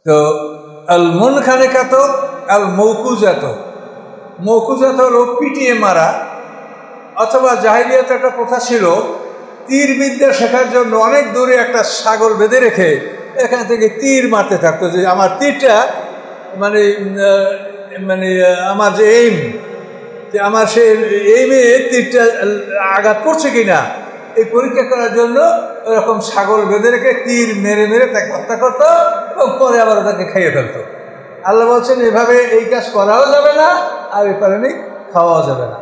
তো আল মুনখানিকাত আল মৌকুজাত, মৌকুজাত হলো পিটিয়ে মারা, অথবা জাহিলিয়াতে একটা প্রথা ছিল তীর বিদ্যা শেখার জন্য অনেক দূরে একটা ছাগল বেঁধে রেখে এখান থেকে তীর মারতে থাকতো, যে আমার তীরটা মানে মানে আমার যে এইম, যে আমার সে এইমে তীরটা আঘাত করছে কিনা এই পরীক্ষা করার জন্য ওরকম ছাগল বেঁধে রেখে তীর মেরে মেরে তাকে হত্যা করতো এবং পরে আবার ওটাকে খাইয়ে ফেলতো। আল্লাহ বলছেন এভাবে এই কাজ করাও যাবে না, আর এই কারণে খাওয়াও যাবে না।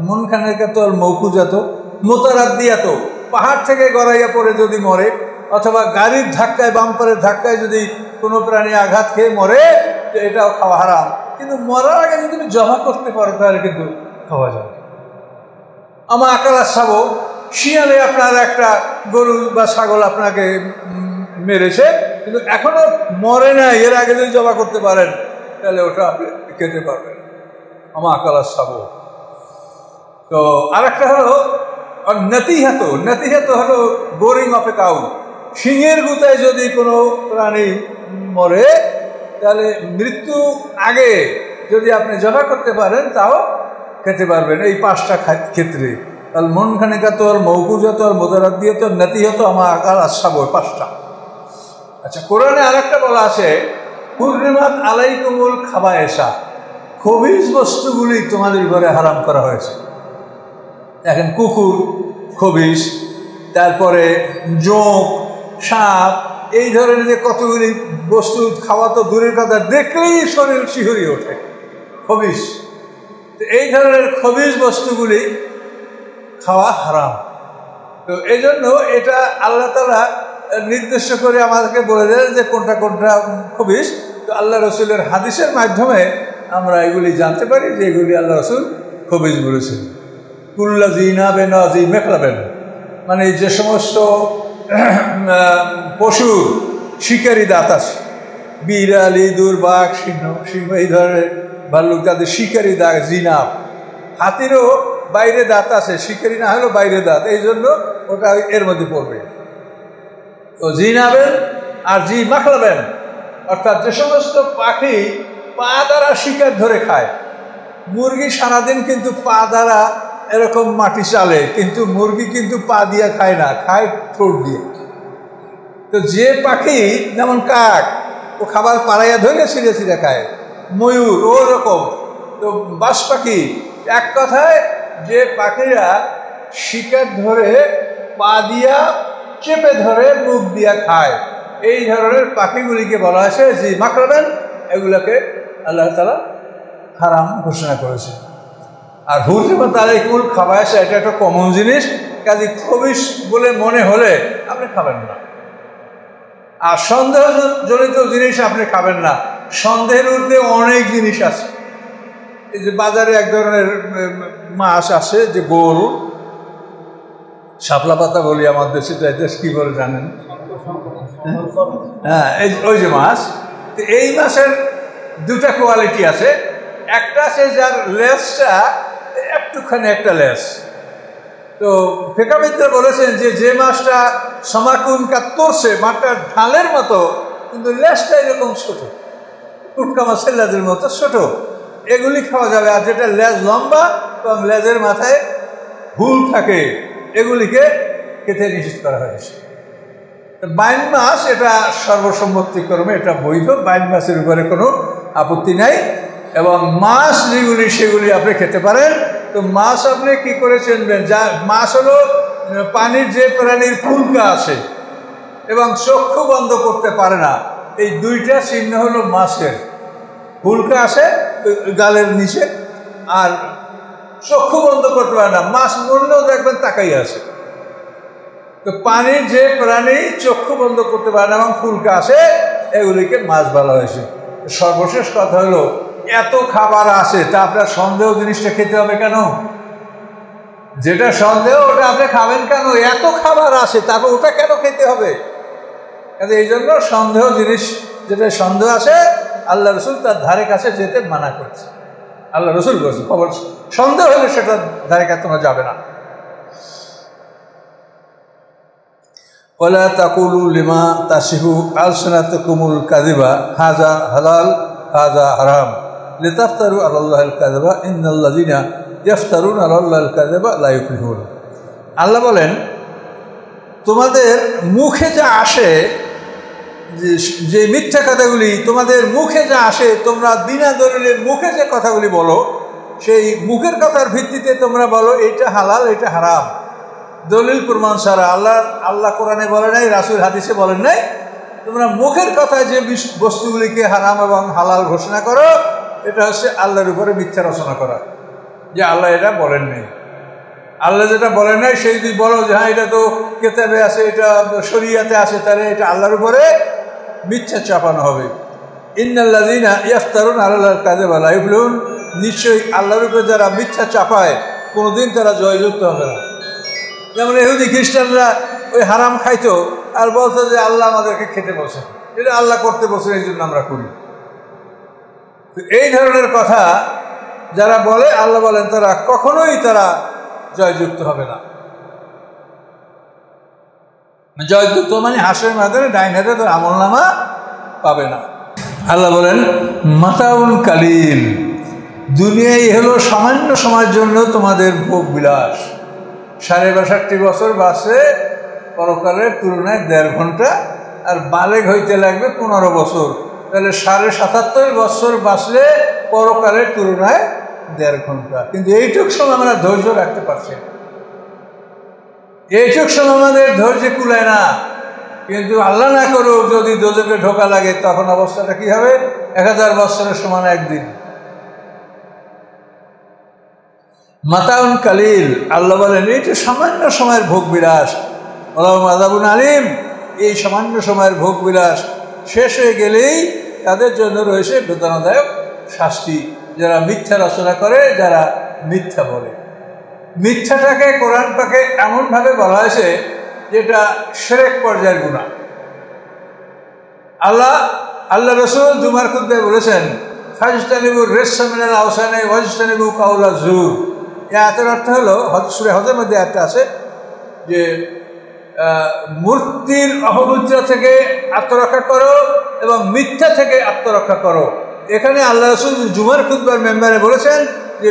মুনখানিকাত আর মৌকুজাত, মোতারাদ্দিয়াত, পাহাড় থেকে গড়াইয়া পড়ে যদি মরে, অথবা গাড়ির ধাক্কায় বাম্পারের ধাক্কায় যদি কোনো প্রাণী আঘাত খেয়ে মরে, এটাও খাওয়া হারাম। কিন্তু মরার আগে যদি তুমি জমা করতে পারো তাহলে কিন্তু খাওয়া যাবে। আমার আকাল আসাবো, শিয়ালে আপনার একটা গরু বা ছাগল আপনাকে মেরেছে কিন্তু এখনো মরে না, এর আগে যদি জমা করতে পারেন তাহলে ওটা আপনি খেতে পারবেন। আমার আকাল আসাবো। তো আরেকটা হলো নাতিহাত, নাতিহাত হলো বোরিং অফ এ কাউ, সিংহের গুতায় যদি কোনো প্রাণী মরে তাহলে মৃত্যু আগে যদি আপনি জমা করতে পারেন তাও খেতে পারবেন। এই 5টা ক্ষেত্রে আল মুনখানিকাত আল মৌকুজাত আল মোতারাদ্দিয়াত আল নাতিহাত আমার আকাল আসাবো, 5টা। আচ্ছা, কোরআনে আরেকটা বলা আছে হুররিমাত আলাইকুমুল খাবায়েসা, খবিজ বস্তুগুলি তোমাদের ঘরে হারাম করা হয়েছে। দেখেন কুকুর খবিজ, তারপরে জোঁক, সাপ, এই ধরনের যে কতগুলি বস্তু খাওয়া তো দূরের কথা, দেখলেই শরীর শিহরিয়ে ওঠে, খবিজ। এই ধরনের খবিজ বস্তুগুলি খাওয়া হারাম। তো এই জন্য এটা আল্লাহ তাআলা নির্দিষ্ট করে আমাদেরকে বলে দেন যে কোনটা কোনটা খবিজ। তো আল্লাহ রসুলের হাদিসের মাধ্যমে আমরা এগুলি জানতে পারি যে এগুলি আল্লাহ রসুল খবিজ বলেছেন। কুল্লা জিনাবে নাজি মেখলাবেন, মানে যে সমস্ত পশুর শিকারী দাঁত আছে, বিড়াল, ইঁদুর, বাঘ, সিংহ, এই ধরনের ভাল্লুক, তাদের শিকারী দাঁত জিনাব। হাতিরও বাইরে দাঁত আছে, শিকারী না হলেও বাইরে দাঁত, এই জন্য ওটা এর মধ্যে পড়বে। তো জিনাবেন আর জি মাখলাবেন, অর্থাৎ যে সমস্ত পাখি পা দ্বারা শিকার ধরে খায়। মুরগি সারাদিন কিন্তু পা দ্বারা এরকম মাটি চালে, কিন্তু মুরগি কিন্তু পা দিয়ে খায় না, খায় ঠোঁট দিয়ে। তো যে পাখি যেমন কাক, ও খাবার পাড়াইয়া ধরে ছিঁড়ে ছিঁড়ে খায়, ময়ূর ওরকম। তো বাস পাখি, এক কথায় যে পাখিরা শিকার ধরে পা দিয়া চেপে ধরে মুখ দিয়া খায়, এই ধরনের পাখিগুলিকে বলা হয়েছে যে মাকরাবেন, এগুলোকে আল্লাহ তাআলা হারাম ঘোষণা করেছে। আর হুররিমাত আলাইকুমুল খাবায়েসা, এটা একটা কমন জিনিস, কাজে খবিশ বলে মনে হলে আপনি খাবেন না। আর সন্দেহজনিত জিনিস আপনি খাবেন না। সন্দেহের ঊর্ধ্বে অনেক জিনিস আছে। এই যে বাজারে এক ধরনের মাছ আসে, যে গোল শাপলা পাতা বলি আমার দেশে, দেশ কি বলে জানেন? হ্যাঁ, ওই যে মাছ। এই মাছের 2টা কোয়ালিটি আছে। একটা আছে যার লেজটা একটুখানি একটা লেজ। তো ফেকাবিদরা বলেছেন যে যে মাছটা সমাকুন কাত্তরছে, মাছটা ঢালের মতো কিন্তু লেজটা এরকম ছোট, টুটকা মাছের লেজের মতো ছোট, এগুলি খাওয়া যাবে। আর যেটা লেজ লম্বা এবং লেজের মাথায় হুল থাকে, এগুলিকে খেতে নিষেধ করা হয়েছে। বাইন মাছ এটা সর্বসম্মতিক্রমে এটা বৈধ, বাইন মাছের উপরে কোনো আপত্তি নাই। এবং মাছ যেগুলি সেগুলি আপনি খেতে পারেন। তো মাছ আপনি কি করে চিনবেন? যা মাছ হলো পানির যে প্রাণীর ফুলকা আছে এবং চক্ষু বন্ধ করতে পারে না, এই 2টা চিহ্ন হলো মাছের। ফুলকা আসে গালের নিচে, আর চক্ষু বন্ধ করতে পারে না, মাছ মরলেও দেখবেন তাকাই আছে। তো পানির যে প্রাণী চক্ষু বন্ধ করতে পারে না এবং ফুলকা আসে, এগুলিকে মাছ বলা হয়েছে। সর্বশেষ কথা হলো, এত খাবার আছে তা আপনার সন্দেহ জিনিসটা খেতে হবে কেন? যেটা সন্দেহ ওটা আপনি খাবেন কেন? এত খাবার আছে, তারপর ওটা কেন খেতে হবে? এই জন্য সন্দেহ জিনিস, যেটা সন্দেহ আছে, আল্লাহ রসুল তার ধারে কাছে যেতে মানা করছে। আল্লাহ রসুল বলছে খবর সন্দেহ হলে সেটা ধারে কাছে তোমরা যাবে না। ওয়ালা তাকুলু লিমা তাসিফু আলসিনাতুকুমুল কাযিবা হাযা হালাল হাযা হারাম লিতাফতারু আলাল্লাহিল কাযিবা ইন্নাল্লাযিনা ইয়াফতারুনা আলাল্লাহিল কাযিবা লা ইফলিহুন। আল্লাহ বলেন, তোমাদের মুখে যা আসে, যে মিথ্যা কথাগুলি তোমাদের মুখে যা আসে, তোমরা বিনা দলিলের মুখে যে কথাগুলি বলো, সেই মুখের কথার ভিত্তিতে তোমরা বলো এটা হালাল এটা হারাম, দলিল প্রমাণ ছাড়া। আল্লাহ কোরআনে বলে নাই, রাসূল হাদিসে বলেন নাই। তোমরা মুখের কথায় যে বস্তুগুলিকে হারাম এবং হালাল ঘোষণা করো, এটা হচ্ছে আল্লাহর উপরে মিথ্যা রচনা করা, যে আল্লাহ এটা বলেন নাই। আল্লাহ যেটা বলেন নাই সেই যদি বলো যে হ্যাঁ এটা তো কেতাবে আছে, এটা শরীয়তে আছে, তাহলে এটা আল্লাহর উপরে মিথ্যা চাপানো হবে। ইন্নাল্লাযিনা ইয়াফতারুনা আলাল্লাহিল কাযিবা লা ইফলিহুন, নিশ্চয়ই আল্লাহর উপরে যারা মিথ্যা চাপায় কোনোদিন তারা জয়যুক্ত হবে না। যেমন ইহুদি খ্রিস্টানরা ওই হারাম খাইতো আর বলতো যে আল্লাহ আমাদেরকে খেতে বসে, এটা আল্লাহ করতে বসে, এই জন্য আমরা করি। তো এই ধরনের কথা যারা বলে, আল্লাহ বলেন তারা কখনোই জয়যুক্ত হবে না। জয়যুক্ত মানে হাসরের ময়দানে ডাইন হাতে তার আমলনামা পাবে না। আল্লাহ বলেন মাতাউন কালিল, দুনিয়ায় হলো সামান্য সময়ের জন্য তোমাদের ভোগ বিলাস। ৬২ বছর বাঁচে, পরকালের তুলনায় ১.৫ ঘন্টা, আর বালেগ হইতে লাগবে ১৫ বছর। তাহলে ৭৭.৫ বছর বাঁচলে পরকালের তুলনায় ১.৫ ঘন্টা। কিন্তু এইটুক সময় আমরা ধৈর্য রাখতে পারছি না, এইটুক সময় আমাদের ধৈর্য কুলায় না। কিন্তু আল্লাহ না করুক যদি দোজখে ঢোকা লাগে, তখন অবস্থাটা কি হবে? ১০০০ বছরের সমান একদিন। মাতাউন কালিল, আল্লাহ বলেন এইটা সামান্য সময়ের ভোগ বিলাস। ওয়ালাহুম আযাবুন আলীম, এই সামান্য সময়ের ভোগ বিলাস শেষ হয়ে গেলেই তাদের জন্য রয়েছে বেদনাদায়ক শাস্তি। যারা মিথ্যা রচনা করে, যারা মিথ্যা বলে। মিথ্যাটাকে কোরআন পাকে এমনভাবে বলা হয়েছে যেটা শিরক পর্যায়ের গুনাহ। আল্লাহ রাসূল জুমার খুতবায় বলেছেন, ফাজতানিবুর রিজসা মিনাল আওসানি ওয়াজতানিবু কাওলা যুর। এই আয়াতের অর্থ হলো, সূরা হজের মধ্যে একটা আছে যে মূর্তির অপবিত্রতা থেকে আত্মরক্ষা করো এবং মিথ্যা থেকে আত্মরক্ষা করো। এখানে আল্লাহ রাসূল জুমার খুতবার মেম্বারে বলেছেন যে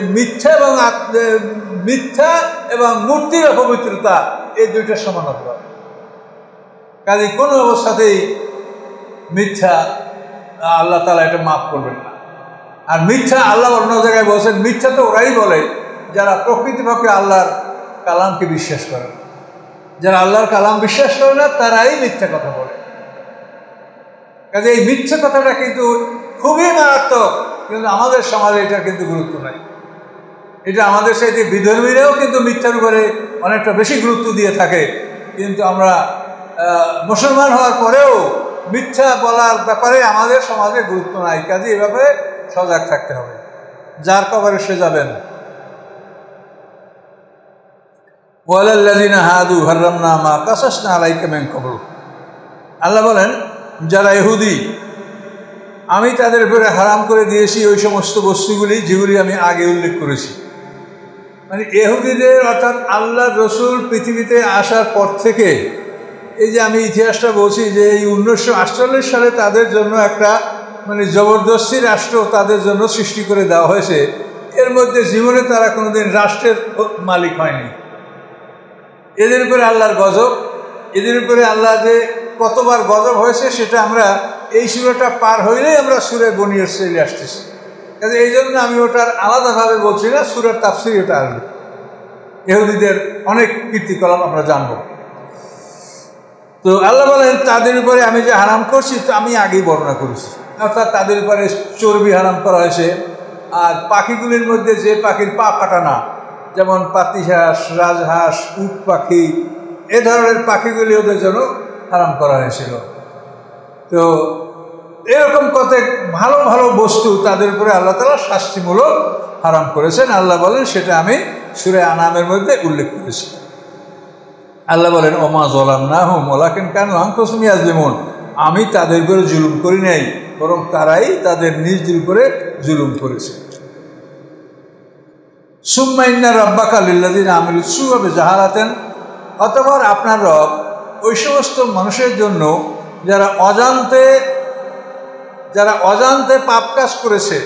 মিথ্যা এবং মূর্তির অপবিত্রতা এই দুইটা সমান অপরাধ। কাজে কোনো অবস্থাতেই মিথ্যা আল্লাহ তাআলা এটা মাফ করবেন না। আর মিথ্যা আল্লাহ অন্য জায়গায় বলছেন, মিথ্যা তো ওরাই বলে যারা প্রকৃতপক্ষে আল্লাহর কালামকে বিশ্বাস করে। যারা আল্লাহর কালাম বিশ্বাস করে না, তারাই মিথ্যা কথা বলে। কাজে এই মিথ্যা কথাটা কিন্তু খুবই মারাত্মক, কিন্তু আমাদের সমাজে এটার কিন্তু গুরুত্ব নাই। এটা আমাদের সাথে বিধর্মীরাও কিন্তু মিথ্যার উপরে অনেকটা বেশি গুরুত্ব দিয়ে থাকে, কিন্তু আমরা মুসলমান হওয়ার পরেও মিথ্যা বলার ব্যাপারে আমাদের সমাজে গুরুত্ব নাই। কাজে এই ব্যাপারে সজাগ থাকতে হবে, যার কবরে সে যাবেন। ওয়ালাল্লাযিনা হাদু হাররামনা মা কাসাসনা আলাইকা মিন ক্বাবল, আল্লাহ বলেন যারা ইহুদি, আমি তাদের উপরে হারাম করে দিয়েছি ওই সমস্ত বস্তুগুলি যেগুলি আমি আগে উল্লেখ করেছি। মানে ইহুদিদের, অর্থাৎ আল্লাহ রসুল পৃথিবীতে আসার পর থেকে, এই যে আমি ইতিহাসটা বলছি যে এই 1948 সালে তাদের জন্য একটা মানে জবরদস্তি রাষ্ট্র তাদের জন্য সৃষ্টি করে দেওয়া হয়েছে। এর মধ্যে জীবনে তারা কোনোদিন রাষ্ট্রের মালিক হয়নি। এদের উপরে আল্লাহর গজব, এদের উপরে আল্লাহ যে কতবার গজব হয়েছে সেটা আমরা এই সূরাটা পার হইলেই আমরা সূরা বনির চলে আসতেছি। কাজে এই জন্য আমি ওটার আলাদাভাবে বলছি না, সূরার তাফসীর ওটা আসবে। ইহুদিদের অনেক কীর্তিকলাপ আমরা জানব। তো আল্লাহ বলেন তাদের উপরে আমি যে হারাম করছি তো আমি আগেই বর্ণনা করেছি, অর্থাৎ তাদের উপরে চর্বি হারাম করা হয়েছে। আর পাখিগুলির মধ্যে যে পাখির পা কাটা না, যেমন পাতিহাঁস, রাজহাঁস, উট পাখি, এ ধরনের পাখিগুলি ওদের জন্য হারাম করা হয়েছিল। তো এরকম কত ভালো ভালো বস্তু তাদের উপরে আল্লাহ তাআলা শাস্তিমূলক হারাম করেছেন। আল্লাহ বলেন সেটা আমি সূরা আনামের মধ্যে উল্লেখ করেছি। আল্লাহ বলেন ওমা যালামনাহুম ওয়ালাকিন কানু আনফুসাহুম ইয়াজলিমুন, আমি তাদের উপরে জুলুম করি নাই, বরং তারাই তাদের নিজের উপরে জুলুম করেছে। সুম্মা ইন্না রাব্বাকা লিল্লাযিনা আমিলুস সুআ বিজাহালাতিন, অতঃপর আপনার রব ওই সমস্ত মানুষের জন্য যারা অজান্তে পাপ কাজ করেছে,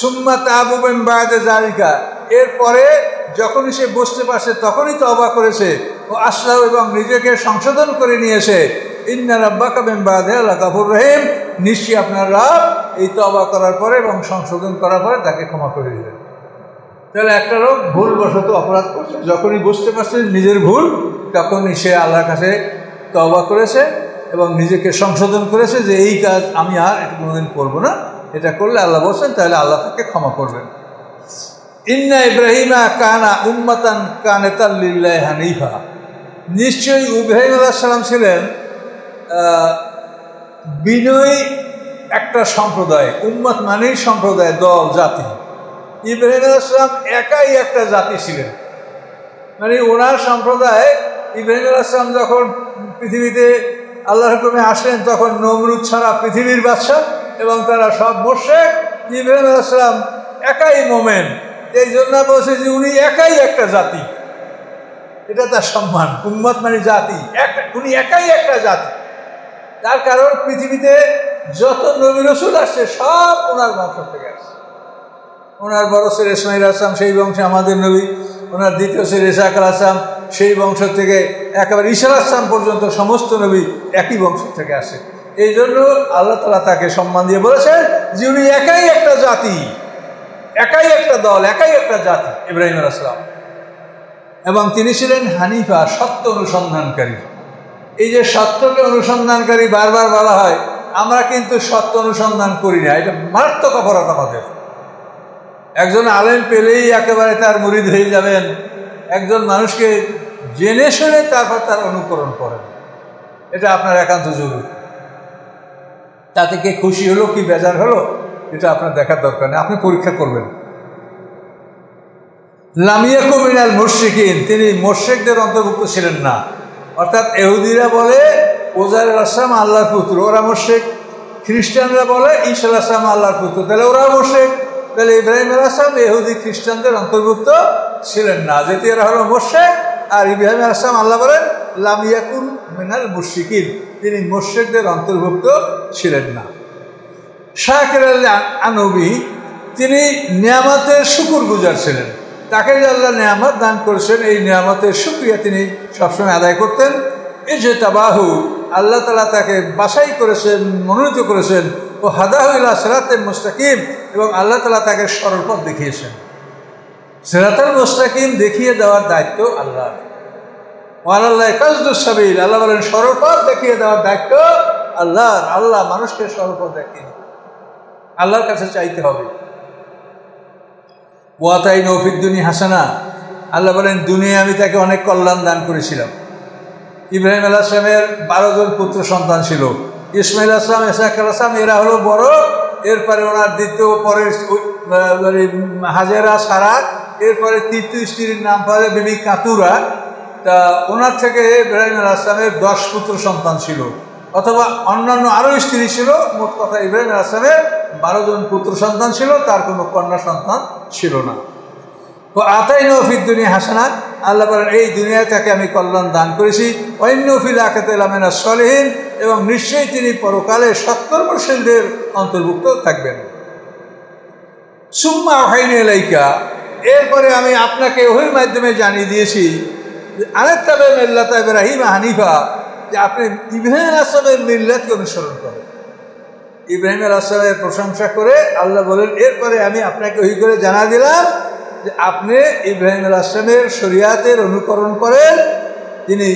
সুম্মা তাবু মিন বা'দি যালিকা, এরপরে যখনই সে বুঝতে পারছে তখনই তওবা করেছে, ও আসলাহু এবং নিজেকে সংশোধন করে নিয়েছে, ইন্না রাব্বাকা মিন বা'দিহা লাগাফুর রহিম, নিশ্চয়ই আপনার রব এই তওবা করার পরে এবং সংশোধন করার পরে তাকে ক্ষমা করে দিবেন। তাহলে একটা লোক ভুলবশত অপরাধ করছে, যখনই বুঝতে পারছে নিজের ভুল তখনই সে আল্লাহর কাছে তওবা করেছে এবং নিজেকে সংশোধন করেছে যে এই কাজ আমি আর এটা কোনোদিন করবো না, এটা করলে আল্লাহ বলছেন তাহলে আল্লাহ তাকে ক্ষমা করবেন। ইন্না ইব্রাহিমা কানা উম্মাতান কানিতান লিল্লাহি হানিফা, নিশ্চয়ই ইব্রাহিম আলাইহিস সালাম ছিলেন বিনয়ী একটা সম্প্রদায়। উম্মত মানেই সম্প্রদায়, দল, জাতি। ইব্রাহিম আলাইহিস সালাম একাই একটা জাতি ছিলেন, মানে ওনার সম্প্রদায়। ইব্রাহিম আলাইহিস সালাম যখন পৃথিবীতে আল্লাহর হুকুমে আসলেন তখন নমরুদ ছাড়া পৃথিবীর বাদশা এবং তারা সব মুশরিক। ইব্রাহিম আলাইহিস সালাম একাই মোমেন, এই জন্য বলছে যে উনি একাই একটা জাতি, এটা তার সম্মান। উম্মত মানে জাতি, উনি একাই একটা জাতি। তার কারণ পৃথিবীতে যত নবী রাসূল আসছে সব ওনার বংশ থেকে আসছে। ওনার বড় ছেলে ইসমাঈল আলাইহিস সালাম সেই বংশে আমাদের নবী, ওনার দ্বিতীয় ছেলে ইসহাক আলাইহিস সালাম সেই বংশ থেকে, একেবারে ঈসা আলাইহিস সালাম পর্যন্ত সমস্ত নবী একই বংশ থেকে আসে। এই জন্য আল্লাহ তাআলা তাকে সম্মান দিয়ে বলেছেন যে উনি একাই একটা জাতি, একাই একটা দল, একাই একটা জাতি ইব্রাহিম আলাইহিস সালাম। এবং তিনি ছিলেন হানিফা, সত্য অনুসন্ধানকারী। এই যে সত্যকে অনুসন্ধানকারী বারবার বলা হয়, আমরা কিন্তু সত্য অনুসন্ধান করি না, এটা মারাত্মক অপরাধ আমাদের। একজন আলেম পেলেই একেবারে তার মুরিদ হয়ে যাবেন, একজন মানুষকে জেনে শুনে তারপর তার অনুকরণ করেন, এটা আপনার একান্ত জরুরি। তাতে কে খুশি হলো কি বেজার হলো এটা আপনার দেখার দরকার নেই, আপনি পরীক্ষা করবেন। লাম ইয়াকুম মিনাল মুশরিকিন, তিনি মুশরিকদের অন্তর্ভুক্ত ছিলেন না। অর্থাৎ ইহুদিরা বলে উযাইর আলাইহিস সালাম আল্লাহর পুত্র, ওরা মুশরিক। খ্রিস্টানরা বলে ঈসা আলাইহিস সালাম আল্লাহর পুত্র, তাহলে ওরা মুশরিক। তাহলে ইব্রাহিম আলাইহিস সালাম ইহুদি খ্রিস্টানদের অন্তর্ভুক্ত ছিলেন না, যেহেতু এরা হলো মুশরিক। আর ইব্রাহিম আলাইহিস সালাম আল্লাহ বলেন লাম ইয়াকুন মিনাল মুশরিকিন, তিনি মুশরিকদের অন্তর্ভুক্ত ছিলেন না। শাকির আনবী, তিনি নিয়ামতের শুকরগুজার ছিলেন। তাকে যে আল্লাহ নিয়ামত দান করেছেন এই নিয়ামতের শুকরিয়া তিনি সবসময় আদায় করতেন। এই যে তাবাহু, আল্লাহ তাআলা তাকে বাছাই করেছেন, মনোনীত করেছেন। ও হাদাহু ইলা সিরাতিল মুস্তাকিম, এবং আল্লাহ তাআলা তাকে সরল পথ দেখিয়েছেন। সিরাতাল মুস্তাকিম দেখিয়ে দেওয়ার দায়িত্ব আল্লাহর। ওয়ালাল্লাহি কাসদুস সাবিল, আল্লাহ বলেন সরল পথ দেখিয়ে দেওয়ার দায়িত্ব আল্লাহর। আল্লাহ মানুষকে সরল পথ দেখিয়ে আল্লাহর কাছে চাইতে হবে। ওয়াতাইনা ফিদ দুনিয়া হাসানা, আল্লাহ বলেন দুনিয়া আমি তাকে অনেক কল্যাণ দান করেছিলাম। ইব্রাহিম আলাইহিস সালামের 12 জন পুত্র সন্তান ছিল। ইসমাঈল আলাইহিস সালাম, ইসহাক আলাইহিস সালাম এরা হলো বড়। এরপরে ওনার দ্বিতীয় পরের হাজেরা, সারা, এরপরে তৃতীয় স্ত্রীর নাম পড়ে বিবি কাতুরা। তা ওনার থেকে ইব্রাহিম আলাইহিস সালামের 10 পুত্র সন্তান ছিল, অথবা অন্যান্য আরও স্ত্রী ছিল। মোট কথা ইব্রাহিম আলাইহিস সালামের 12 জন পুত্র সন্তান ছিল, তার কোনো কন্যা সন্তান ছিল না। ও আতাইনা ফিদ দুনিয়া হাসানা, আল্লাহ বলেন এই দুনিয়ায় তাকে আমি কল্যাণ দান করেছি। ওয়াইন্না ফিল আখিরাতি লামিনাস সলিহিন, এবং নিশ্চয়ই তিনি পরকালে সৎকর্মশীলদের অন্তর্ভুক্ত থাকবেন। সুম্মা আওহাইনা ইলাইকা, এরপরে আমি আপনাকে ওহীর মাধ্যমে জানিয়ে দিয়েছি আনাত্তাবি মিল্লাতা ইব্রাহিম হানিফা, যে আপনি ইব্রাহিম আলাইহিস সালামের মিল্লাতকে অনুসরণ করেন। ইব্রাহিম আলাইহিস সালামের প্রশংসা করে আল্লাহ বলেন এরপরে আমি আপনাকে ওহী করে জানা দিলাম যে আপনি ইব্রাহিম আলাইহিস সালামের শরীয়তের অনুকরণ করেন। তিনি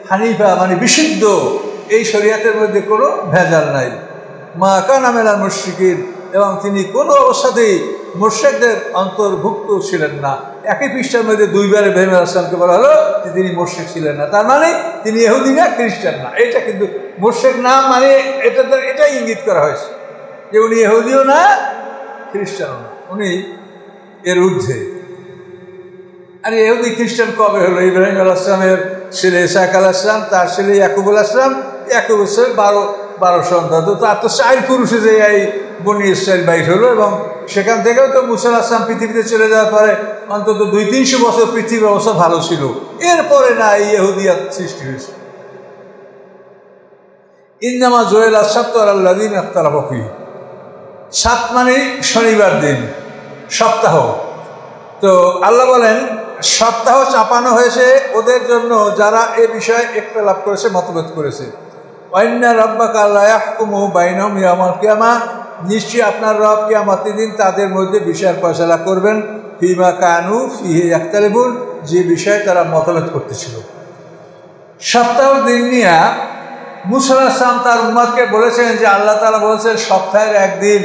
হানিফা মানে বিশুদ্ধ, এই শরীয়তের মধ্যে কোনো ভেজাল নাই। মা কানা মিনাল মুশরিকিন, এবং তিনি কোনো অবস্থাতেই মুশরিকদের অন্তর্ভুক্ত ছিলেন না। একই পৃষ্ঠার মধ্যে 2 বার ইব্রাহিম আলাইহিস সালামকে বলা হলো যে তিনি মুশরিক ছিলেন না, তার মানে তিনি ইহুদি না, খ্রিস্টান না। এটা কিন্তু মুশরিক না মানে এটাই ইঙ্গিত করা হয়েছে যে উনি ইহুদিও না, খ্রিস্টানও না, উনি এর ঊর্ধ্বে। আর ইহুদি খ্রিস্টান কবে হলো? ইব্রাহিম আলাইহিস সালামের ছেলে ইসহাক আলাইহিস সালাম, তার ছেলে ইয়াকুব আলাইহিস সালাম, ইয়াকুব হচ্ছে 12 সন্তান। তো তার তো 4 পুরুষে যে এই বনি ইসরাইল বাইর হলো, এবং সেখান থেকেও তো মুসা আলাইহিস সালাম পৃথিবীতে চলে যাওয়ার পরে অন্তত 200-300 বছর পৃথিবীর অবস্থা ভালো ছিল। এরপরে না এই ইহুদিয়াত সৃষ্টি হয়েছে। ইন্নামা জুইলা আস-সাবতু আলাল্লাযীনা ইখতালাফু ফীহি। সাত মানে শনিবার দিন, সপ্তাহ। তো আল্লাহ বলেন সপ্তাহ চাপানো হয়েছে ওদের জন্য যারা এ বিষয়ে ইখতিলাফ করেছে, মতভেদ করেছে। ওয়া ইন্না রাব্বাকা লা ইয়াহকুমু বাইনাহুম ইয়াওমাল কিয়ামাহ, নিশ্চয়ই আপনার রব কিয়ামতের দিন তাদের মধ্যে বিচার ফয়সালা করবেন ফীমা কানু ফীহি ইখতালিফুন, যে বিষয়ে তারা মতভেদ করতেছিল। সপ্তাহ দিন নিয়ে মুসা আলাইহিস সালাম তার উম্মতকে বলেছেন যে আল্লাহ তাআলা বলেছেন সপ্তাহের একদিন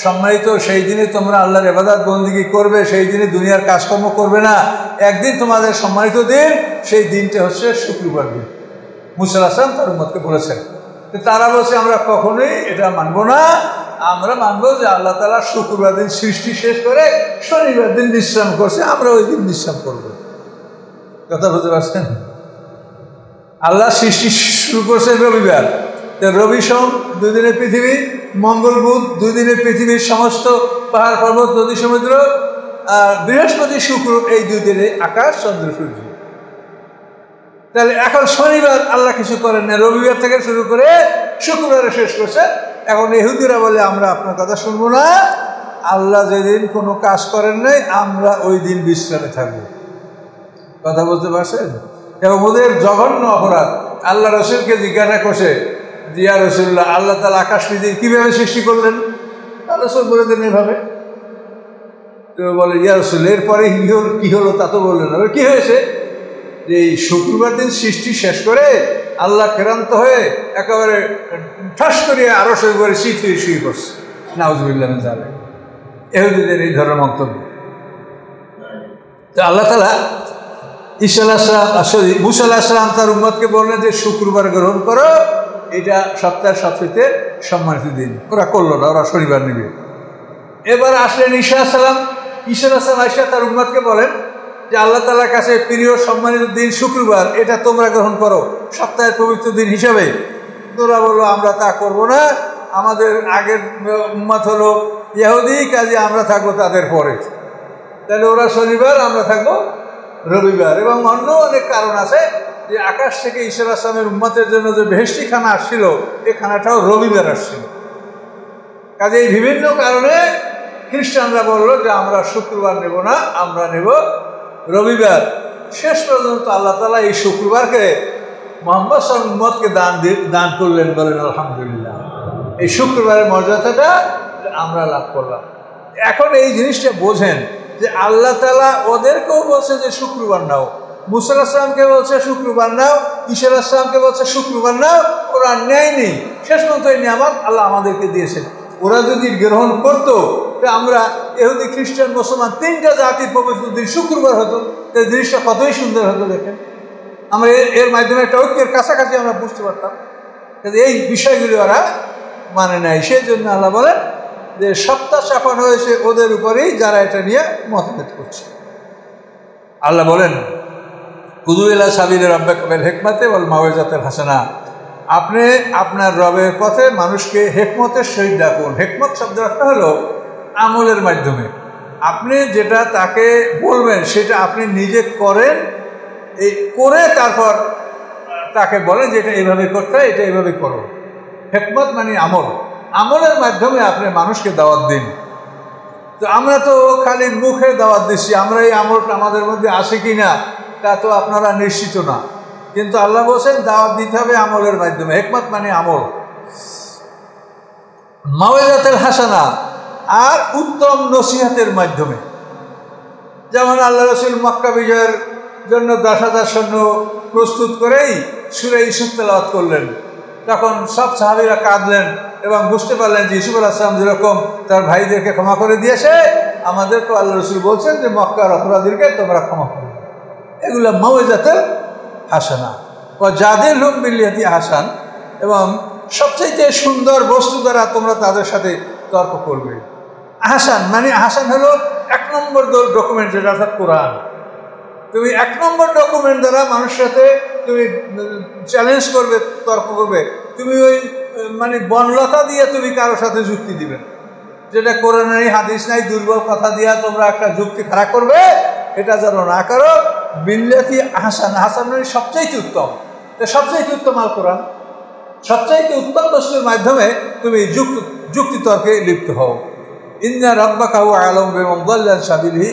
সম্মানিত, সেই দিনে তোমরা আল্লাহর ইবাদত বন্দেগী করবে, সেই দিনে দুনিয়ার কাজকর্ম করবে না। একদিন তোমাদের সম্মানিত দিন, সেই দিনটা হচ্ছে শুক্রবার দিন। মুসা আলাইহিস সালাম তার উম্মতকে বলেছেন। তারা বলছে আমরা কখনোই এটা মানব না, আমরা মানবো যে আল্লাহ তাআলা শুক্রবার দিন সৃষ্টি শেষ করে শনিবার দিন বিশ্রাম করছে, আমরা ওই দিন বিশ্রাম করব। কথা বুঝতে পারছেন? আল্লাহ সৃষ্টি শুরু করছেন রবিবার, রবি সোম 2 দিনের পৃথিবী, মঙ্গল বুধ 2 দিনের পৃথিবীর সমস্ত পাহাড় পর্বত নদী সমুদ্র, আর বৃহস্পতি শুক্র এই 2 দিনে আকাশ চন্দ্র সূর্য। তাহলে এখন শনিবার আল্লাহ কিছু করেন না, রবিবার থেকে শুরু করে শুক্রবারে শেষ করছে। এখন ইহুদিরা বলে আমরা আপনার কথা শুনবো না, আল্লাহ যেদিন কোনো কাজ করেন নাই আমরা ওই দিন বিশ্রামে থাকবো। কথা বলতে পারছেন? এবং ওদের জঘন্য অপরাধ। আল্লাহ রসুলকে জিজ্ঞাসা করছে, ইয়া রাসূলুল্লাহ, আল্লাহ তাআলা আকাশ পৃথিবী কীভাবে সৃষ্টি করলেন? আল্লাহ রসুল বলে দেন এভাবে। তো বলে ইয়া রাসূল এরপরে কী হলো তা তো বললেন না। কী হয়েছে? যে এই শুক্রবার দিন সৃষ্টি শেষ করে আল্লাহ ক্লান্ত হয়ে একেবারে ঠাস করিয়ে আরো সই করে শুয়ে পড়ছে। নাউজুবিল্লাহ মিন যালিক। ইহুদিদের এই ধরনের মন্তব্য। তো আল্লাহ তাআলা মুসা আলাইহিস সালাম তার উম্মতকে বললেন যে শুক্রবার গ্রহণ করো, এটা সপ্তাহের সবচেয়ে সম্মানিত দিন। ওরা করলো না, ওরা শনিবার নেবে। এবার আসলেন ঈসা আলাইহিস সালাম। ঈসা আলাইহিস সালাম আয়েশা তার উম্মতকে বলেন যে আল্লাহ তাআলার কাছে প্রিয় সম্মানিত দিন শুক্রবার, এটা তোমরা গ্রহণ করো সপ্তাহের পবিত্র দিন হিসাবে। তোরা বললো আমরা তা করব না, আমাদের আগের উম্মত হলো ইহুদি, কাজে আমরা থাকবো তাদের পরে। তাহলে ওরা শনিবার, আমরা থাকবো রবিবার। এবং অন্য অনেক কারণ আছে যে আকাশ থেকে ঈসা আলাইহিস সালামের উম্মতের জন্য যে বেহেশতি খানা আসছিল, এই খানাটাও রবিবার আসছিল। কাজে এই বিভিন্ন কারণে খ্রিস্টানরা বললো যে আমরা শুক্রবার নেব না, আমরা নেব রবিবার। শেষ পর্যন্ত আল্লাহ তাআলা এই শুক্রবারকে মুহাম্মদ সাল্লাল্লাহু আলাইহি ওয়াসাল্লাম উম্মতকে দান করলেন। বলেন আলহামদুলিল্লাহ। এই শুক্রবারের মর্যাদাটা আমরা লাভ করলাম। এখন এই জিনিসটা বোঝেন যে আল্লাহ তাআলা ওদেরকেও বলছে যে শুক্রবার নাও, মুসা আলাইহিস সালামকে বলছে শুক্রবার নাও, ঈসা আলাইহিস সালামকে বলছে শুক্রবার নাও। ওরা নেয়নি। শেষ পর্যন্ত এই নিয়ামত আল্লাহ আমাদেরকে দিয়েছেন। ওরা যদি গ্রহণ করতো, তো আমরা ইহুদি খ্রিস্টান মুসলমান 3টা জাতির পবিত্র দিন শুক্রবার হতো, এই জিনিসটা কতই সুন্দর হতো। দেখেন, আমরা এর মাধ্যমে একটা ঐক্যের কাছাকাছি আমরা বুঝতে পারতাম। কিন্তু এই বিষয়গুলি ওরা মানে নাই। সেই জন্য আল্লাহ বলেন যে সপ্তাহ চাপানো হয়েছে ওদের উপরেই যারা এটা নিয়ে মতভেদ করছে। আল্লাহ বলেন উদু ইলা সাবিলি রাব্বিকা বিল হিকমাতি ওয়াল মাউইজাতিল হাসানা, আপনি আপনার রবের পথে মানুষকে হেকমতের সহিত ডাকুন। হেকমত শব্দের অর্থ হলো আমলের মাধ্যমে। আপনি যেটা তাকে বলবেন সেটা আপনি নিজে করেন, এই করে তারপর তাকে বলেন যে এটা এইভাবে করতে হয়, এটা এইভাবে করো। হেকমত মানে আমল, আমলের মাধ্যমে আপনি মানুষকে দাওয়াত দিন। তো আমরা তো খালি মুখে দাওয়াত দিচ্ছি, আমরা এই আমলটা আমাদের মধ্যে আসে কি না তা তো আপনারা নিশ্চিত না। কিন্তু আল্লাহ বলছেন দাওয়াত দিতে হবে আমলের মাধ্যমে। হিকমত মানে আমল। মাউইজাতুল হাসানা আর উত্তম নসিহতের মাধ্যমে। যেমন আল্লাহ রাসূল মক্কা বিজয়ের জন্য 10,000 সৈন্য প্রস্তুত করেই সূরা ইউসুফ তেলাওয়াত করলেন। তখন সব সাহাবীরা কাঁদলেন এবং বুঝতে পারলেন যে ইউসুফ আলাইহিস সালাম যেরকম তার ভাইদেরকে ক্ষমা করে দিয়েছে, আমাদেরকে আল্লাহ রাসূল বলছেন যে মক্কার অপরাধীদেরকে তোমরা ক্ষমা করো। এগুলো মাউইজাতুল হাসানা। ও জাদিলহুম বিল্লাতি আহসান, এবং সবচেয়ে সুন্দর বস্তু দ্বারা তোমরা তাদের সাথে তর্ক করবে। আহসান মানে আহসান হলো 1 নম্বর ডকুমেন্ট, যেটা অর্থাৎ কোরআন। তুমি 1 নম্বর ডকুমেন্ট দ্বারা মানুষের সাথে তুমি চ্যালেঞ্জ করবে, তর্ক করবে। তুমি ওই মানে বনলতা দিয়ে তুমি কারোর সাথে যুক্তি দিবে, যেটা কোরআন নাই হাদিস নাই, দুর্বল কথা দিয়া তোমরা একটা যুক্তি খাড়া করবে, এটা যেন না করো। বিল্লাতি আহসান, আহসান মানে সবচেয়ে উত্তম। তো সবচেয়ে উত্তম আল কোরআন। সবচাইতে উত্তম বস্তুর মাধ্যমে তুমি যুক্তিতর্কে লিপ্ত হও। ইন্না রাব্বাকা হুয়া আ'লামু বিমান দাল্লা আন সাবিলিহি,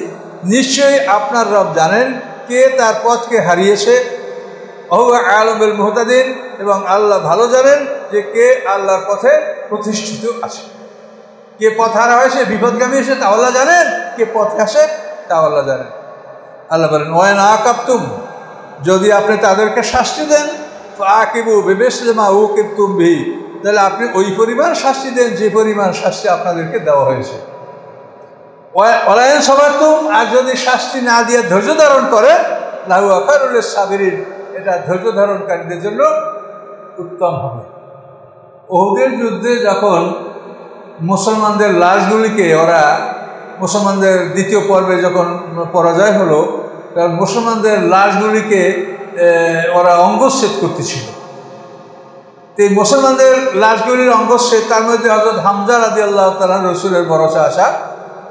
নিশ্চয়ই আপনার রব জানেন কে তার পথকে হারিয়েছে। হুয়া আ'লামু বিল মুহতাদিন, এবং আল্লাহ ভালো জানেন যে কে আল্লাহর পথে প্রতিষ্ঠিত আছে। কে পথ হারা হয়েছে, বিপদগামী হয়েছে, তা আল্লাহ জানেন। কে পথে আসে, তা আল্লাহ জানেন। আল্লাহ বলেন ওয়া ইন আকাবতুম, যদি আপনি তাদেরকে শাস্তি দেন, ফাআকিবু বিমিসলি মা উকিবতুম বিহি, তাহলে আপনি ওই পরিমাণ শাস্তি দেন যে পরিমাণ শাস্তি আপনাদেরকে দেওয়া হয়েছে। ওয়া ইন সাবারতুম, আর যদি শাস্তি না দিয়ে ধৈর্য ধারণ করে, লাহুয়া খায়রুল লিস-সাবিরিন, এটা ধৈর্য ধারণকারীদের জন্য উত্তম হবে। উহুদের যুদ্ধে যখন মুসলমানদের লাশগুলিকে মুসলমানদের দ্বিতীয় পর্বে যখন পরাজয় হলো, তখন মুসলমানদের লাশগুলিকে ওরা অঙ্গচ্ছেদ করতেছিল। তো এই মুসলমানদের লাশগুলির অঙ্গচ্ছেদ, তার মধ্যে হযরত হামজা রাদিয়াল্লাহু তাআলা রাসূলের বড় চাচা,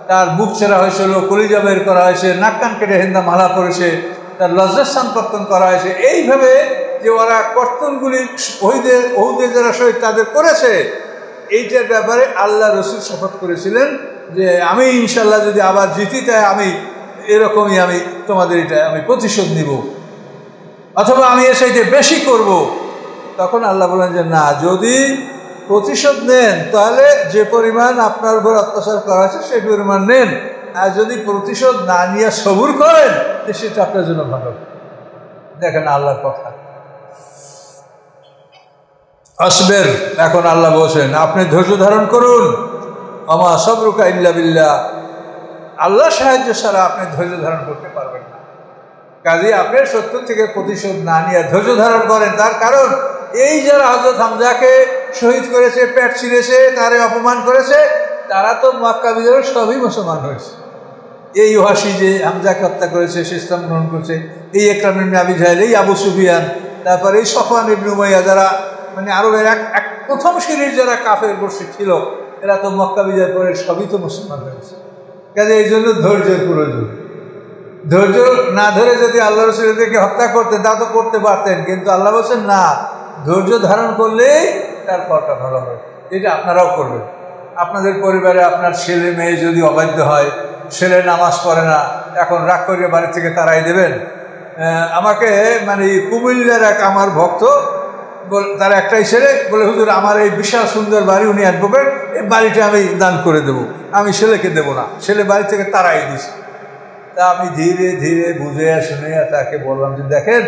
তার বুক ছেঁড়া হয়েছিল, কলিজা বের করা হয়েছে, নাক কান কেটে হেন্দা মালা পড়েছে, তার লজ্জাস্থান কর্তন করা হয়েছে। এইভাবে যে ওরা কর্তনগুলি ওহুদের যারা শহীদ তাদের করেছে, এইটার ব্যাপারে আল্লাহ রসুল শপথ করেছিলেন যে আমি ইনশাল্লাহ যদি আবার জিতি, তাই আমি এরকমই আমি তোমাদের এটা আমি প্রতিশোধ নিব, অথবা আমি এর চাইতে বেশি করব। তখন আল্লাহ বলেন যে না, যদি প্রতিশোধ নেন তাহলে যে পরিমাণ আপনার উপর অত্যাচার করা হয়েছে সেই পরিমাণ নেন, আর যদি প্রতিশোধ না নিয়ে সবুর করেন সেটা আপনার জন্য ভালো। দেখেন আল্লাহর কথা। আসবের, এখন আল্লাহ বলছেন আপনি ধৈর্য ধারণ করুন। আমা সাবরুকা ইল্লা বিল্লাহ, আল্লাহ সাহায্য ছাড়া আপনি ধৈর্য ধারণ করতে পারবেন না। কাজে আপনি শত্রু থেকে প্রতিশোধ না নিয়ে ধৈর্য ধারণ করেন। তার কারণ এই যারা হযরত হামজাকে শহীদ করেছে, পেট ছিঁড়েছে, তারে অপমান করেছে, তারা তো মক্কা বিজয়ের সবই মুসলমান হয়েছে। এই ওয়াসি যে হামজাকে হত্যা করেছে, সে ইসলাম গ্রহণ করেছে। এই ইকরাম ইবনে আবি জাহেল, এই আবু সুফিয়ান, তারপরে এই সফওয়ান ইবনে উমাইয়া, যারা মানে আরবের এক প্রথম সিরিজ যারা কাফের মুশরিক ছিল, এরা তো মক্কা বিজয়ের পরে সবই তো মুসলমান হয়েছে। কাজে এই জন্য ধৈর্যের প্রয়োজন। ধৈর্য না ধরে যদি আল্লাহ রাসূলকে হত্যা করতেন তা তো করতে পারতেন, কিন্তু আল্লাহ বলছেন না, ধৈর্য ধারণ করলেই তার ফলটা ভালো হয়। এটা আপনারাও করবেন। আপনাদের পরিবারে আপনার ছেলে মেয়ে যদি অবাধ্য হয়, ছেলে নামাজ পড়ে না, এখন রাগ করিয়ে বাড়ি থেকে তাড়াই দেবেন। আমাকে মানে কুমিল্লার এক আমার ভক্ত, তার একটাই ছেলে, বলে হুজুর আমার এই বিশাল সুন্দর বাড়ি, উনি অ্যাডভোকেট, এই বাড়িটা আমি দান করে দেব, আমি ছেলেকে দেবো না, ছেলে বাড়ি থেকে তাড়াই দিছে। তা আমি ধীরে ধীরে বুঝে শুনে তাকে বললাম যে দেখেন,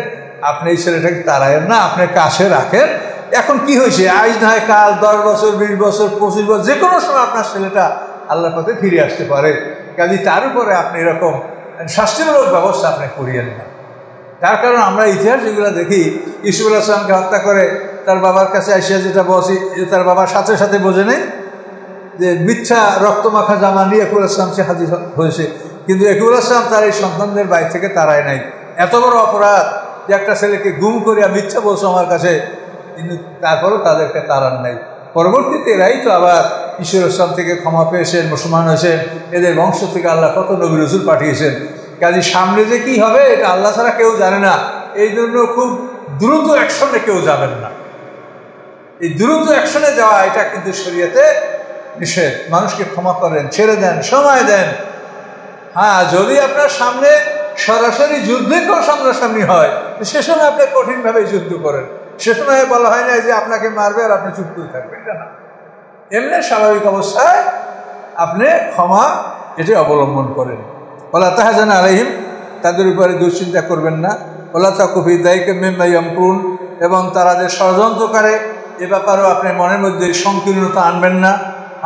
আপনি এই ছেলেটাকে তাড়ায়েন না, আপনি কাছে রাখেন। এখন কি হয়েছে, আজ না হয় কাল 10 বছর 20 বছর 25 বছর যে কোনো সময় আপনার ছেলেটা আল্লাহর পথে ফিরে আসতে পারে। কাজে তার উপরে আপনি এরকম শাস্তিমূলক ব্যবস্থা আপনি করিয়েন না। তার কারণ আমরা ইতিহাস যেগুলো দেখি, ইউসুফ আলাইহিস সালামকে হত্যা করে তার বাবার কাছে আসিয়া যেটা বসি, তার বাবার সাথে সাথে বোঝে নেই যে মিথ্যা রক্তমাখা জামা নিয়ে ইয়াকুব আলাইহিস সালাম সে হাজির হয়েছে, কিন্তু ইয়াকুব আলাইহিস সালাম তার এই সন্তানদের বাড়ি থেকে তাড়ায় নাই। এত বড় অপরাধ যে একটা ছেলেকে গুম করিয়া মিথ্যা বলছো আমার কাছে, কিন্তু তারপরেও তাদেরকে তাড়ান নাই। পরবর্তীতে এরাই তো আবার ঈশ্বর ইসলাম থেকে ক্ষমা পেয়েছেন, মুসলমান হয়েছেন, এদের বংশ থেকে আল্লাহ কত নবী রাসূল পাঠিয়েছেন। কাজে সামনে যে কি হবে এটা আল্লাহ ছাড়া কেউ জানে না। এই জন্য খুব দ্রুত অ্যাকশনে কেউ যাবেন না। এই দ্রুত অ্যাকশনে যাওয়া এটা কিন্তু শরীয়তে নিষেধ। মানুষকে ক্ষমা করেন, ছেড়ে দেন, সময় দেন। হ্যাঁ, যদি আপনার সামনে সরাসরি যুদ্ধে কেউ সামনাসামনি হয়, সে সময় আপনি কঠিনভাবে যুদ্ধ করেন। সে সময় বলা হয় না যে আপনাকে মারবে আর আপনি চুপ করে থাকবেন, এটা না। এমনি স্বাভাবিক অবস্থায় আপনি ক্ষমা এটি অবলম্বন করেন। ওয়ালা তাহজানু আলাইহিম, তাদের উপরে দুশ্চিন্তা করবেন না। ওয়ালা তাকু ফি দাইকা মিম্মা ইয়ামকুরুন, এবং তারা যে ষড়যন্ত্র করে এ ব্যাপারেও আপনি মনের মধ্যে সংকীর্ণতা আনবেন না।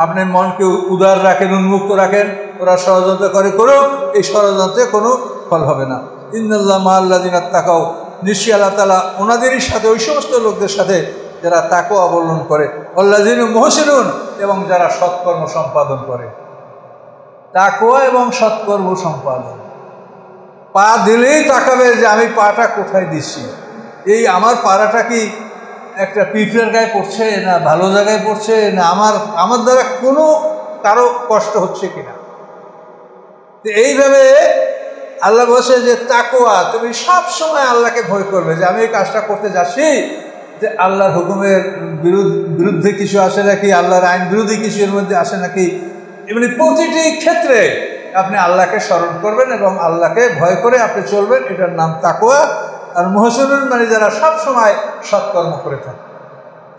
আপনি মনকে উদার রাখেন, উন্মুক্ত রাখেন। ওরা ষড়যন্ত্র করুক, এই ষড়যন্ত্রে কোনো ফল হবে না। ইন্নাল্লাহা মাআল্লাযিনা তাকাও, নিশ্চয়ই আল্লাহ তাআলা ওনাদেরই সাথে, ওই সমস্ত লোকদের সাথে যারা তাকওয়া অবলম্বন করে। ওয়াল্লাযিনা মুহসিনুন, এবং যারা সৎকর্ম সম্পাদন করে। তাকওয়া এবং সৎকর্ম সম্পাদন, পা দিলেই তাকাবে যে আমি পাটা কোথায় দিচ্ছি, এই আমার পাড়াটা কি একটা পিঁপড়ের গায়ে পড়ছে না ভালো জায়গায় পড়ছে, না আমার দ্বারা কোনো কারো কষ্ট হচ্ছে কিনা। তো এইভাবে আল্লাহ বলছে যে তাকওয়া, তুমি সব সময় আল্লাহকে ভয় করবে যে আমি এই কাজটা করতে যাচ্ছি, যে আল্লাহর হুকুমের বিরুদ্ধে কিছু আসে নাকি, আল্লাহর আইন বিরোধী কিছু এর মধ্যে আসে নাকি। এমনি প্রতিটি ক্ষেত্রে আপনি আল্লাহকে স্মরণ করবেন এবং আল্লাহকে ভয় করে আপনি চলবেন, এটার নাম তাকওয়া। আর মুহসিনুন মানে যারা সবসময় সৎকর্ম করে থাকে,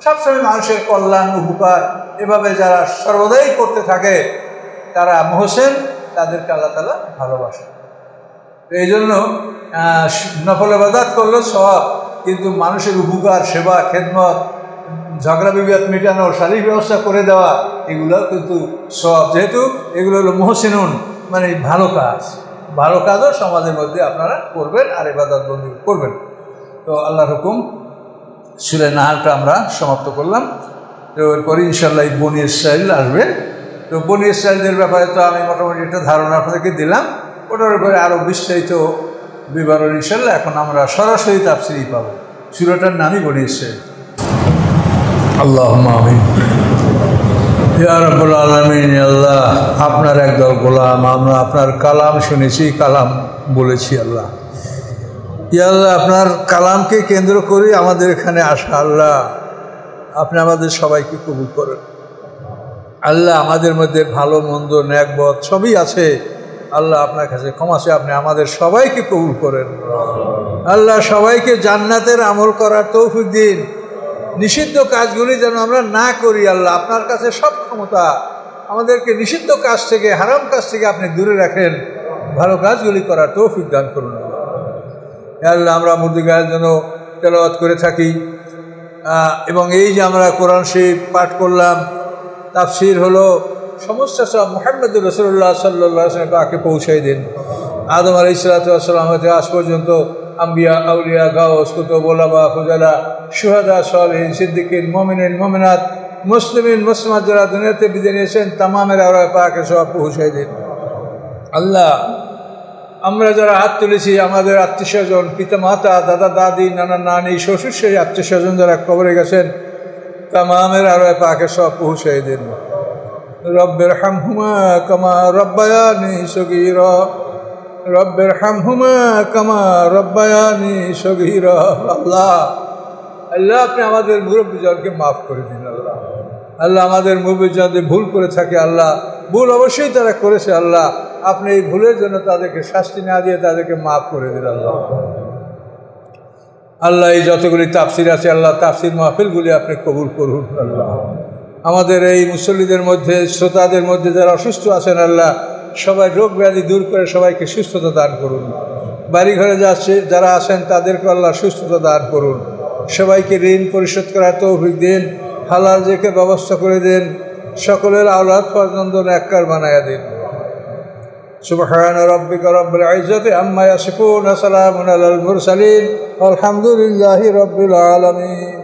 সবসময় মানুষের কল্যাণ উপকার এভাবে যারা সর্বদাই করতে থাকে, তারা মুহসিন, তাদেরকে আল্লাহ তাআলা ভালোবাসে। এই জন্য নফল ইবাদত করলেও সওয়াব, কিন্তু মানুষের উপকার, সেবা, খেদমত, ঝগড়া বিবাদ মেটানো, শারীরিক ব্যবস্থা করে দেওয়া, এগুলোও কিন্তু সওয়াব। যেহেতু এগুলো হলো মুহসিনুন মানে ভালো কাজ, ভালো কাজও সমাজের মধ্যে আপনারা করবেন আর ইবাদত বন্দী করবেন। তো আল্লাহর হুকুম সূরা নাহলটা আমরা সমাপ্ত করলাম। তো এরপরে ইনশাআল্লাহ বনী ইসরাঈল আসবে। তো বনী ইসরাঈলদের ব্যাপারে তো আমি মোটামুটি একটা ধারণা আপনাদেরকে দিলাম, ওটার উপরে আরও বিস্তারিত বিবরণ ইনশাআল্লাহ এখন আমরা সরাসরি তাফসীরই পাবো। সূরাটার নামই বনী ইসরাঈল। আল্লাহুম্মা আমিন। ইয়া রাব্বুল আলামিন, আল্লাহ আপনার একদল গোলাম, আমরা আপনার কালাম শুনেছি, কালাম বলেছি। আল্লাহ ইয়া আল্লাহ, আপনার কালামকে কেন্দ্র করে আমাদের এখানে আসা। আল্লাহ আপনি আমাদের সবাইকে কবুল করেন। আল্লাহ আমাদের মধ্যে ভালো মন্দ ন্যাকবদ সবই আছে। আল্লাহ আপনার কাছে ক্ষমা চাই, আপনি আমাদের সবাইকে কবুল করেন। আল্লাহ সবাইকে জান্নাতের আমল করার তৌফিক দিন। নিষিদ্ধ কাজগুলি যেন আমরা না করি। আল্লাহ আপনার কাছে সব ক্ষমতা, আমাদেরকে নিষিদ্ধ কাজ থেকে, হারাম কাজ থেকে আপনি দূরে রাখেন, ভালো কাজগুলি করার তৌফিক দান করুন। আল্লাহ আমরা মুরদিগায়ের জন্য তেলাওয়াত করে থাকি, এবং এই যে আমরা কোরআন শরীফ পাঠ করলাম, তাফসীর হলো, সমস্ত সব মুহাম্মদুর রাসূলুল্লাহ সাল্লাল্লাহু আলাইহি ওয়াসাল্লাম পাকে পৌঁছাই দিন। আদম আলাইহিসসালাতু ওয়াসসালাম হতে আজ পর্যন্ত আম্বিয়া, আউলিয়া, গাউস, কুতুব, উলামা, ফুজালা, শুহাদা, সালিহিন, সিদ্দিকিন, মুমিনিন, মুমিনাত, মুসলিমিন, মুসলিমাত যারা দুনিয়াতে বিদায় নিয়েছেন তামামের আওলাদ পাকে সব পৌঁছাই দিন। আল্লাহ আমরা যারা হাত তুলেছি, আমাদের আত্মীয় স্বজন, পিতা মাতা, দাদা দাদি, নানা নানি, শ্বশুর সেই আত্মীয় স্বজন যারা কবরে গেছেন, তামামের আওলাদ পাকে সব পৌঁছাই দিন। রব্বির হামহুমা কামা রব্বায়ানি সগীরা, রব্বির হামহুমা কামা রব্বায়ানি সগীরা। আল্লাহ আল্লাহ আপনি আমাদের মুরব্বিজনকে মাফ করে দিন। আল্লাহ আল্লাহ আমাদের মুরব্বিজন যদি ভুল করে থাকে, আল্লাহ ভুল অবশ্যই তারা করেছে, আল্লাহ আপনি এই ভুলের জন্য তাদেরকে শাস্তি না দিয়ে তাদেরকে মাফ করে দিন। আল্লাহ আল্লাহ এই যতগুলি তাফসীর আছে, আল্লাহ তাফসীর মাহফিলগুলি আপনি কবুল করুন। আল্লাহ আমাদের এই মুসল্লিদের মধ্যে, শ্রোতাদের মধ্যে যারা অসুস্থ আছেন, আল্লাহ সবাই রোগ ব্যাধি দূর করে সবাইকে সুস্থতা দান করুন। বাড়ি ঘরে যারা আছেন তাদেরকে আল্লাহ সুস্থতা দান করুন। সবাইকে ঋণ পরিশোধ করার তৌফিক দিন, হালাল রিজিকের ব্যবস্থা করে দিন, সকলের আওলাদ পর্যন্ত নেককার বানায়া দিন। সুবহান রাব্বিকা রাব্বিল ইজ্জাতি আম্মা ইয়াসিফুন, সালামুন আলাল মুরসালিন, আলহামদুলিল্লাহি রাব্বিল আলামিন।